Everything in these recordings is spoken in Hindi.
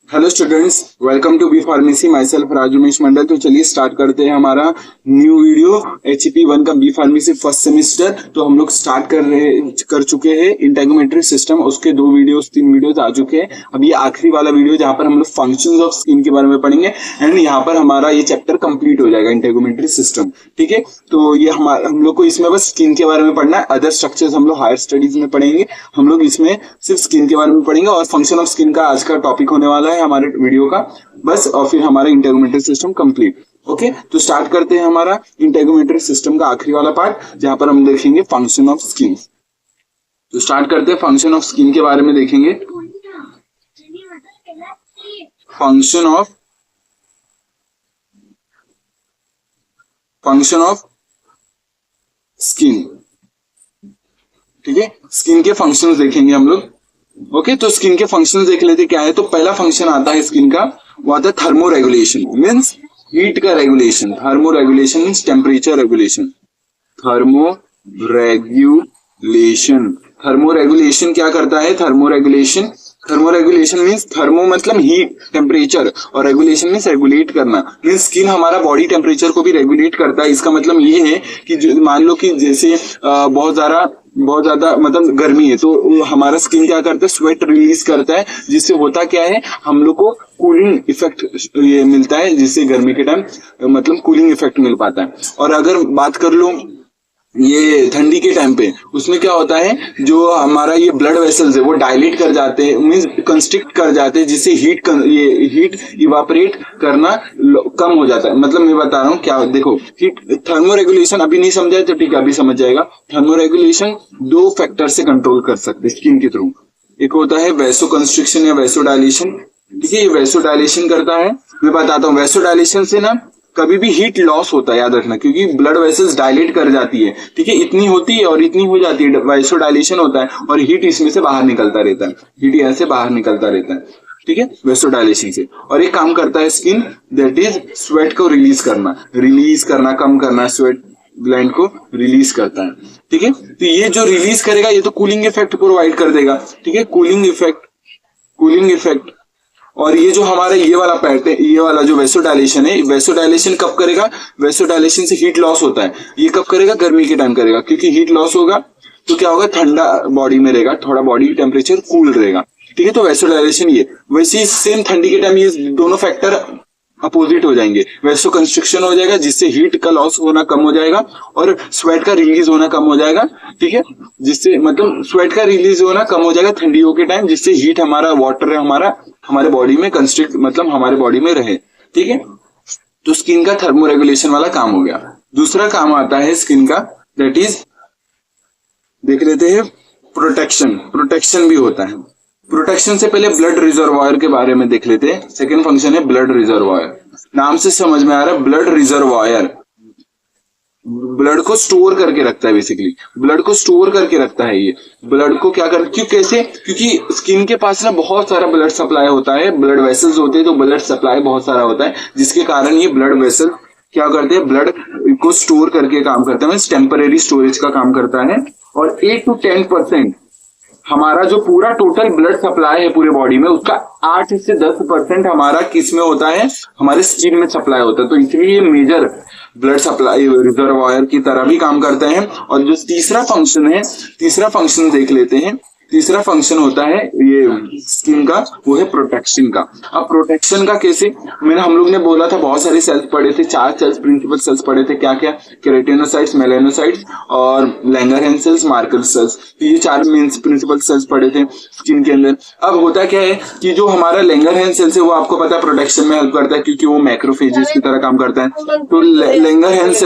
Hello students, welcome to B pharmacy. My self Rajumesh Mandal. तो चलिए स्टार्ट करते हैं हमारा न्यू वीडियो HP1 का बी फार्मेसी फर्स्ट सेमेस्टर। तो हम लोग स्टार्ट कर चुके हैं इंटेगोमेट्री सिस्टम। उसके 3 वीडियोस आ चुके हैं। अब ये आखिरी वाला वीडियो जहाँ पर हम लोग फंक्शंस ऑफ स्किन के बारे में पढ़ेंगे एंड यहाँ पर हमारा ये चैप्टर कंप्लीट हो जाएगा इंटेगोमेट्री सिस्टम। ठीक है, तो ये हम लोग को इसमें बस स्किन के बारे में पढ़ना है। अदर स्ट्रक्चर्स हम लोग हायर स्टडीज में पढ़ेंगे। हम लोग इसमें सिर्फ स्किन के बारे में पढ़ेंगे और फंक्शन ऑफ स्किन का आज का टॉपिक होने वाला है हमारे वीडियो का बस। और फिर हमारा इंटेगोमेट्री सिस्टम कंप्लीट। ओके, तो स्टार्ट करते हैं हमारा इंटेगोमेट्री सिस्टम का आखिरी वाला पार्ट जहां पर हम देखेंगे फंक्शन ऑफ स्किन। तो स्टार्ट करते हैं फंक्शन ऑफ स्किन के बारे में देखेंगे। Function of skin. ठीक है, स्किन के फंक्शंस देखेंगे हम लोग। ओके, तो स्किन के फंक्शंस देख लेते क्या है। तो पहला फंक्शन आता है स्किन का, वो आता है थर्मो रेगुलेशन, मीन्स हीट का regulation. Thermo regulation means temperature regulation. Thermo regulation क्या करता है? थर्मो रेगुलेशन मीन्स थर्मो मतलब हीट, टेम्परेचर, और रेगुलेशन मीन्स रेगुलेट करना। मीन्स स्किन हमारा बॉडी टेम्परेचर को भी रेगुलेट करता है। इसका मतलब ये है कि मान लो कि जैसे बहुत ज्यादा मतलब गर्मी है तो हमारा स्किन क्या करता है? स्वेट रिलीज करता है, जिससे होता क्या है, हम लोग को कूलिंग इफेक्ट ये मिलता है, जिससे गर्मी के टाइम मतलब कूलिंग इफेक्ट मिल पाता है। और अगर बात कर लो ये ठंडी के टाइम पे, उसमें क्या होता है, जो हमारा ये ब्लड वेसल्स है वो डायलेट कर जाते हैं, मींस कंस्ट्रिक्ट कर जाते हैं, जिससे हीट इवापोरेट करना कम हो जाता है। मतलब मैं बता रहा हूँ क्या, देखो हीट थर्मो रेगुलेशन अभी नहीं समझा है तो ठीक है, अभी समझ जाएगा। थर्मो रेगुलेशन 2 फैक्टर से कंट्रोल कर सकते हैं स्किन के थ्रू। एक होता है वैसो कंस्ट्रिक्शन या वैसो डायलेशन। ठीक है, ये वैसो डायलेशन करता है। मैं बताता हूँ, वैसो डायलेशन से ना कभी भी हीट लॉस होता है, याद रखना, क्योंकि ब्लड वेसल्स डायलेट कर जाती है। ठीक है, इतनी होती है और इतनी हो जाती है, वैसो डायलेशन होता है और हीट इसमें से बाहर निकलता रहता है। हीट यहाँ से बाहर निकलता रहता है। ठीक है, वैसो डायलेशन से। और एक काम करता है स्किन, दैट इज स्वेट को रिलीज करना, कम करना, स्वेट ग्लैंड को रिलीज करता है। ठीक है, तो ये जो रिलीज करेगा ये तो कूलिंग इफेक्ट प्रोवाइड कर देगा। ठीक है, कूलिंग इफेक्ट। और ये जो हमारा ये वाला पैट है, ये वाला जो वैसोडाइलेशन है, वैसोडाइलेशन कब करेगा? वैसोडाइलेशन से हीट लॉस होता है, ये कब करेगा? गर्मी के टाइम करेगा, क्योंकि हीट लॉस होगा तो क्या होगा, ठंडा बॉडी में रहेगा, थोड़ा बॉडी टेम्परेचर कूल रहेगा। ठीक है, तो वैसोडाइलेशन ये। वैसे ही सेम ठंडी के टाइम ये दोनों फैक्टर अपोजिट हो जाएंगे। वैसो कंस्ट्रिक्शन हो जाएगा, जिससे हीट का लॉस होना कम हो जाएगा और स्वेट का रिलीज होना कम हो जाएगा। ठीक है, जिससे मतलब स्वेट का रिलीज होना कम हो जाएगा ठंडियों के टाइम, जिससे हीट हमारा वाटर है हमारे बॉडी में कंस्ट्रिक्ट मतलब हमारे बॉडी में रहे। ठीक है, तो स्किन का थर्मो रेगुलेशन वाला काम हो गया। दूसरा काम आता है स्किन का, दैट इज देख लेते हैं प्रोटेक्शन भी होता है। प्रोटेक्शन से पहले ब्लड रिजर्वायर के बारे में देख लेते हैं। सेकंड फंक्शन है ब्लड रिजर्वायर। नाम से समझ में आ रहा है, ब्लड रिजर्वायर ब्लड को स्टोर करके रखता है। बेसिकली ब्लड को स्टोर करके रखता है। ये ब्लड को क्या कर, क्यों, कैसे? क्योंकि स्किन के पास ना बहुत सारा ब्लड सप्लाई होता है, ब्लड वेसल्स होते हैं, तो ब्लड सप्लाई बहुत सारा होता है, जिसके कारण ये ब्लड वेसल क्या करते हैं, ब्लड को स्टोर करके काम करते हैं, टेम्परेरी स्टोरेज का काम करता है। और 8 to 10% हमारा जो पूरा टोटल ब्लड सप्लाई है पूरे बॉडी में, उसका 8 से 10% हमारा किस में होता है, हमारे स्किन में सप्लाई होता है। तो इसलिए ये मेजर ब्लड सप्लाई रिजर्वायर की तरह भी काम करते हैं। और जो तीसरा फंक्शन देख लेते हैं। तीसरा फंक्शन होता है ये स्किन का, वो है प्रोटेक्शन का। अब प्रोटेक्शन का कैसे, हम लोग ने बोला था, बहुत सारे सेल्स पढ़े थे, 4 सेल्स, प्रिंसिपल सेल्स पढ़े थे। क्या क्या? केराटिनोसाइट्स, मेलानोसाइट्स और लैंगरहैंस सेल्स, मार्कर सेल्स। ये 4 मेन प्रिंसिपल सेल्स पढ़े थे स्किन के अंदर। अब होता क्या है कि जो हमारा लैंगरहैंस सेल्स है वो आपको पता है प्रोटेक्शन में हेल्प करता है, क्योंकि वो मैक्रोफेजेस की तरह काम करता है। तो लैंगरहैंस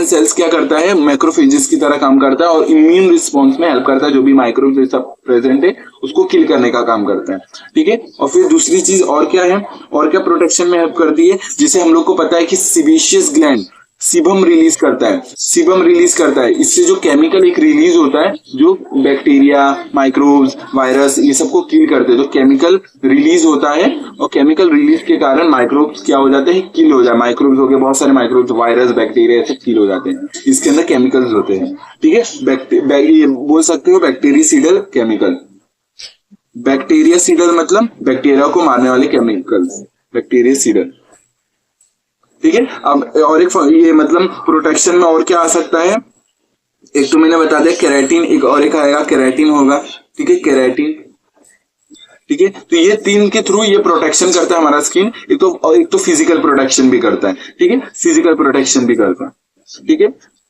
सेल्स क्या करता है, मैक्रोफेजेस की तरह काम करता है और इम्यून रिस्पॉन्स में हेल्प करता है। जो भी माइक्रोब्स सब प्रेजेंट है उसको किल करने का काम करता है। ठीक है, और फिर दूसरी चीज और क्या है, और क्या प्रोटेक्शन में हेल्प करती है, जिसे हम लोग को पता है कि सीबेशियस ग्लैंड सीबम रिलीज करता है। इससे जो केमिकल एक रिलीज होता है, जो बैक्टीरिया, माइक्रोब्स, वायरस, ये सबको किल करते हैं। तो केमिकल रिलीज होता है और केमिकल रिलीज के कारण माइक्रोब्स क्या हो जाते हैं, किल हो जाए। माइक्रोब्स हो गए, बहुत सारे माइक्रोब्स, वायरस, बैक्टीरिया सब किल हो जाते हैं। इसके अंदर केमिकल्स होते हैं। ठीक है, ये बोल सकते हो बैक्टीरियासीडल केमिकल। बैक्टीरियासीडल मतलब बैक्टीरिया को मारने वाले केमिकल्स, बैक्टीरियासीडल। ठीक है। अब और एक ये मतलब प्रोटेक्शन में और क्या आ सकता है, एक तो मैंने बता दिया केराटिन, एक और एक आएगा केराटिन होगा। ठीक है, केराटिन। ठीक है, तो ये तीन के थ्रू ये प्रोटेक्शन करता है हमारा स्किन। एक तो फिजिकल प्रोटेक्शन भी करता है। ठीक है, फिजिकल प्रोटेक्शन भी करता है। ठीक है,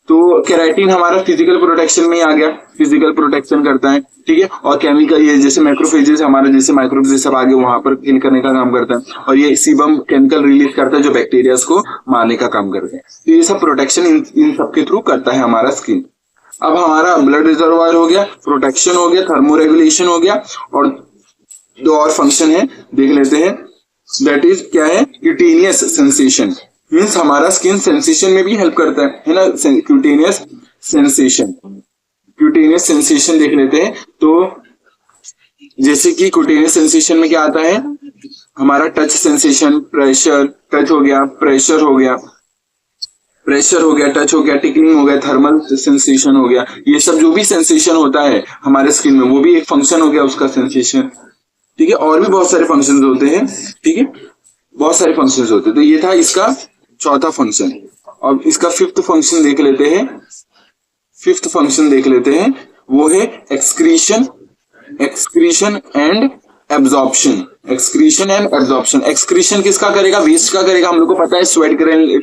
तो केराटिन हमारा फिजिकल प्रोटेक्शन में ही आ गया, फिजिकल प्रोटेक्शन करता है। ठीक है, और केमिकल ये जैसे मैक्रोफेजेस हमारा जैसे माइक्रोब्स सब आगे वहां पर किल करने का काम करता है, और ये सीबम केमिकल रिलीज करता है जो बैक्टीरियाज को मारने का काम करता है। तो ये सब प्रोटेक्शन इन सब के थ्रू करता है हमारा स्किन। अब हमारा ब्लड रिजर्वायर हो गया, प्रोटेक्शन हो गया, थर्मोरेगुलेशन हो गया, और दो और फंक्शन है देख लेते हैं। दैट इज क्या है, क्यूटेनियस सेंसेशन, मीन्स हमारा स्किन सेंसेशन में भी हेल्प करता है ना, क्यूटेनियस सेंसेशन। क्यूटेनियस सेंसेशन देख लेते हैं। तो जैसे कि क्यूटेनियस सेंसेशन में क्या आता है, हमारा टच सेंसेशन, प्रेशर, टच हो गया, प्रेशर हो गया, प्रेशर हो गया, टच हो गया, टिकलिंग हो गया, थर्मल सेंसेशन हो गया। ये सब जो भी सेंसेशन होता है हमारे स्किन में वो भी एक फंक्शन हो गया उसका, सेंसेशन। ठीक है, और भी बहुत सारे फंक्शंस होते हैं। ठीक है, बहुत सारे फंक्शंस होते हैं। तो ये था इसका चौथा फंक्शन। अब इसका फिफ्थ फंक्शन देख लेते हैं। फिफ्थ फंक्शन देख लेते हैं, वो है excretion, excretion and absorption. Excretion and absorption. Excretion किसका करेगा, वेस्ट का करेगा। हम लोग को पता है स्वेट ग्रैनुल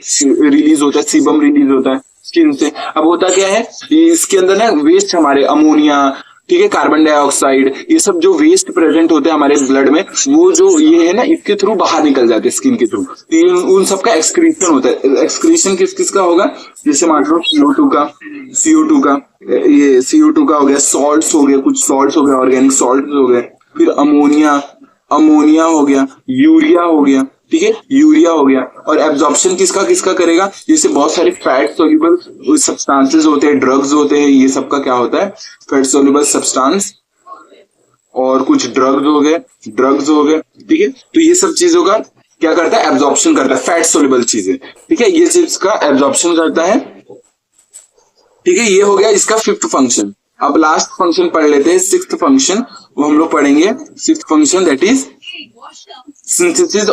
रिलीज होता है, सीबम रिलीज होता है स्किन से। अब होता क्या है, इसके अंदर ना वेस्ट हमारे अमोनिया, ठीक है, कार्बन डाइऑक्साइड, ये सब जो वेस्ट प्रेजेंट होते हैं हमारे ब्लड में, वो जो ये है ना इसके थ्रू बाहर निकल जाते हैं स्किन के थ्रू। उन सब का एक्सक्रीशन होता है। एक्सक्रीशन किस किस का होगा, जैसे मान लो CO2 का, CO2 का, ये CO2 का हो गया, सॉल्ट्स हो गए, कुछ सॉल्ट्स हो गए, ऑर्गेनिक सॉल्ट हो गए, फिर अमोनिया, अमोनिया हो गया, यूरिया हो गया। ठीक है, यूरिया हो गया। और एब्जॉर्प्शन किसका किसका करेगा, जैसे बहुत सारे फैट सोल्यूबल सब्सटेंसेस होते हैं, ड्रग्स होते हैं, ये सबका क्या होता है, फैट सोल्यूबल सब्सटेंस, और कुछ ड्रग्स हो गए, ड्रग्स हो गए। ठीक है, तो ये सब चीजों का क्या करता है, एब्जॉर्प्शन करता है, फैट सोल्यूबल चीजें। ठीक है, ये चीज का एब्जॉर्प्शन करता है। ठीक है, ये हो गया इसका फिफ्थ फंक्शन। अब लास्ट फंक्शन पढ़ लेते हैं, सिक्स्थ फंक्शन, वो हम लोग पढ़ेंगे। Sixth function that is synthesis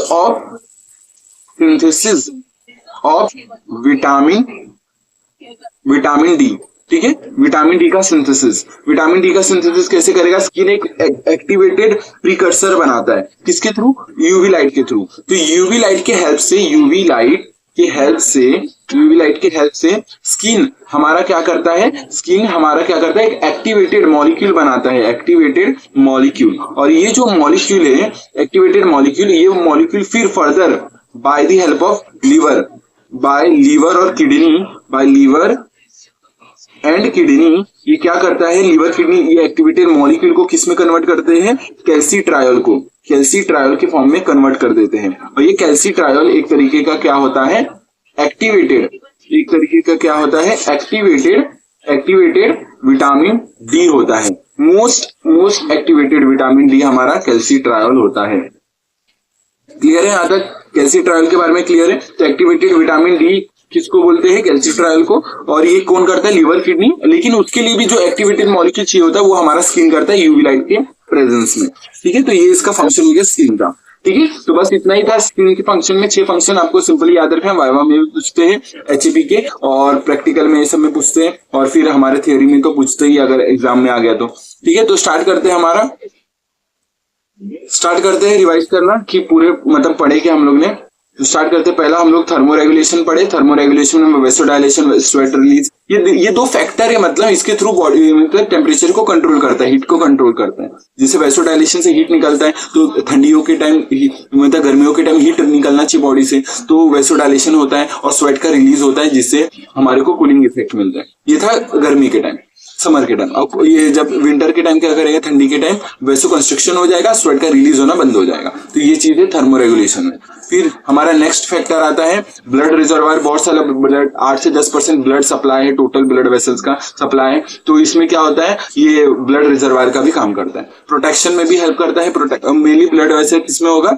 of vitamin D. ठीक है, विटामिन डी का सिंथेसिस। विटामिन डी का सिंथेसिस कैसे करेगा, स्किन एक एक्टिवेटेड प्रीकर्सर बनाता है, किसके थ्रू, यूवी लाइट के थ्रू। तो यूवी लाइट के हेल्प से स्किन हमारा क्या करता है, एक एक्टिवेटेड मॉलिक्यूल बनाता है, एक्टिवेटेड मॉलिक्यूल। और ये जो मॉलिक्यूल है, एक्टिवेटेड मॉलिक्यूल, ये मॉलिक्यूल फिर further by the help of liver, by liver और kidney, by liver and kidney, ये क्या करता है, लीवर किडनी ये एक्टिवेटेड मॉलिक्यूल को किस में कन्वर्ट करते हैं, कैल्सीट्रायोल को, कैल्सीट्रायोल के फॉर्म में कन्वर्ट कर देते हैं। और ये कैल्सीट्रायोल एक तरीके का क्या होता है, एक्टिवेटेड विटामिन डी होता है। मोस्ट एक्टिवेटेड विटामिन डी हमारा कैल्सीट्रायोल होता है। क्लियर है यहाँ तक, कैल्सीट्रायोल के बारे में क्लियर है। तो एक्टिवेटेड विटामिन डी किसको बोलते हैं, कैल्सीट्रायोल को। और ये कौन करता है, लीवर किडनी। लेकिन उसके लिए भी जो एक्टिवेटेड मॉलिक्यूल चाहिए होता है वो हमारा स्किन करता है यूवी लाइट के प्रेजेंस में। ठीक है, तो ये इसका फंक्शन हो गया स्किन का। ठीक है, तो बस इतना ही था स्किन के फंक्शन में। 6 फंक्शन आपको सिंपली याद रखना, वाइवा में भी पूछते हैं, HAP के, और प्रैक्टिकल में ये सब में पूछते हैं, और फिर हमारे थियोरी में तो पूछते ही अगर एग्जाम में आ गया तो। ठीक है, तो स्टार्ट करते हैं रिवाइज करना कि पूरे मतलब पढ़े क्या हम लोग ने। तो स्टार्ट करते, पहला हम लोग थर्मोरेगुलेशन पढ़े। थर्मोरेगुलेशन में वेसोडाइलेशन, स्वेट रिलीज, ये दो फैक्टर है, मतलब इसके थ्रू बॉडी मतलब टेम्परेचर को कंट्रोल करता है, हीट को कंट्रोल करता है। जैसे वेसोडाइलेशन से हीट निकलता है, तो ठंडियों के टाइम मतलब गर्मियों के टाइम हीट निकलना चाहिए बॉडी से, तो वेसोडाइलेशन होता है, और स्वेट का रिलीज होता है जिससे हमारे को कूलिंग इफेक्ट मिलता है। ये था गर्मी के टाइम, समर के टाइम। अब ये जब विंटर के टाइम क्या करेगा, ठंडी के टाइम वैसो कंस्ट्रक्शन हो जाएगा, स्वेट का रिलीज होना बंद हो जाएगा। तो ये चीज है थर्मोरेगुलेशन में। फिर हमारा नेक्स्ट फैक्टर आता है ब्लड रिजर्वायर। बहुत सारा ब्लड, 8 से 10% ब्लड सप्लाई है, टोटल ब्लड वेसल्स का सप्लाई है। तो इसमें क्या होता है, ये ब्लड रिजर्वायर का भी काम करता है। प्रोटेक्शन में भी हेल्प करता है। मेनली ब्लड वेसल किसमें होगा,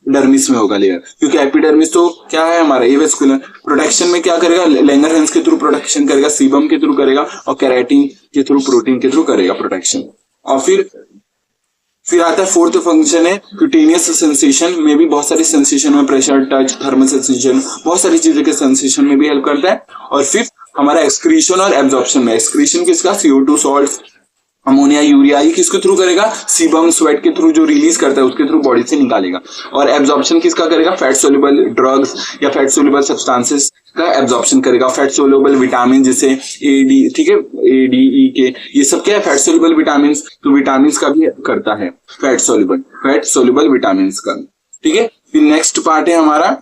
डर्मिस में होगा लेयर, क्योंकि एपिडर्मिस तो क्या है हमारा एवेस्कुलर। प्रोटेक्शन में क्या करेगा, लैंगरहैंस के थ्रू प्रोटेक्शन करेगा, सीबम के थ्रू करेगा, और केराटिन के थ्रू, प्रोटीन के थ्रू करेगा प्रोटेक्शन। और फिर फिर आता है फोर्थ फंक्शन है क्यूटेनियस सेंसेशन में भी बहुत सारी सेंसेशन में प्रेशर, टच, थर्मल सेंसेशन, बहुत सारी चीजों के सेंसेशन में भी हेल्प करता है। और फिफ्थ हमारा एक्सक्रीशन और एब्जॉर्प्शन में, एक्सक्रीशन किसका, CO2 सॉल्ट, अमोनिया, यूरिया, ये किसके थ्रू करेगा, सीबम, स्वेट के थ्रू जो रिलीज करता है उसके थ्रू बॉडी से निकालेगा। और एब्जॉर्प्शन किसका करेगा, फैट सोल्यूबल ड्रग्स या फैट सोल्यूबल सब्सटेंसेस का एब्जॉर्प्शन करेगा। फैट सोल्यूबल विटामिन जैसे AD, ठीक है, ADE के, ये सब क्या है, फैट सोल्यूबल विटामिन, तो विटामिन का भी करता है फैट सोल्यूबल विटामिन का, ठीक है। फिर नेक्स्ट पार्ट है हमारा,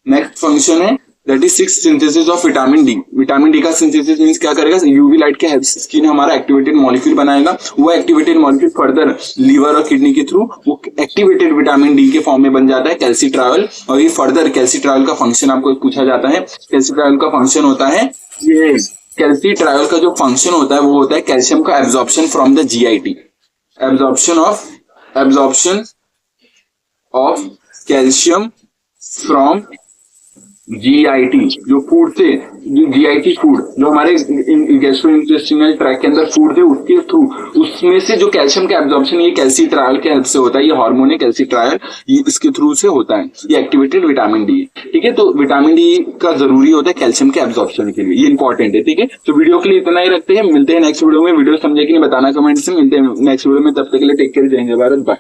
नेक्स्ट फंक्शन है that is six synthesis of vitamin D. Vitamin D का सिंथेसिस मींस क्या करेगा, यूवी लाइट के हेल्प से स्किन हमारा एक्टिवेटेड मॉलिक्यूल बनाएगा, वो एक्टिवेटेड मॉलिक्यूल फर्दर लीवर और किडनी के थ्रू वो एक्टिवेटेड विटामिन डी के फॉर्म में बन जाता है कैल्सिट्रायल। और ये फर्दर कैल्सिट्रायल का फंक्शन आपको पूछा जाता है। कैल्सिट्रायल का फंक्शन होता है, ये कैल्सिट्रायल का जो फंक्शन होता है वो होता है कैल्शियम का absorption from the GIT, absorption of calcium from GIT, जो फूड थे, GIT फूड जो हमारे गैस्ट्रोइंटेस्टाइनल ट्रैक्ट के अंदर फूड थे उसके थ्रू, उसमें से जो कैल्शियम का एब्जॉर्प्शन ये कैल्सिट्रायल के हेल्प से होता है। ये हार्मोन है कैल्सिट्रायल, ये इसके थ्रू से होता है, ये एक्टिवेटेड विटामिन डी, ठीक है। तो विटामिन डी का जरूरी होता है कैल्शियम के एब्जॉर्प्शन के लिए, ये इंपॉर्टेंट है, ठीक है। तो वीडियो के लिए इतना ही रखते हैं, मिलते हैं नेक्स्ट वीडियो में। वीडियो समझे कि नहीं बताना कमेंट से, मिलते हैं नेक्स्ट वीडियो में, तब तक के लिए टेक केयर, जय हिंद, भारत, बाय।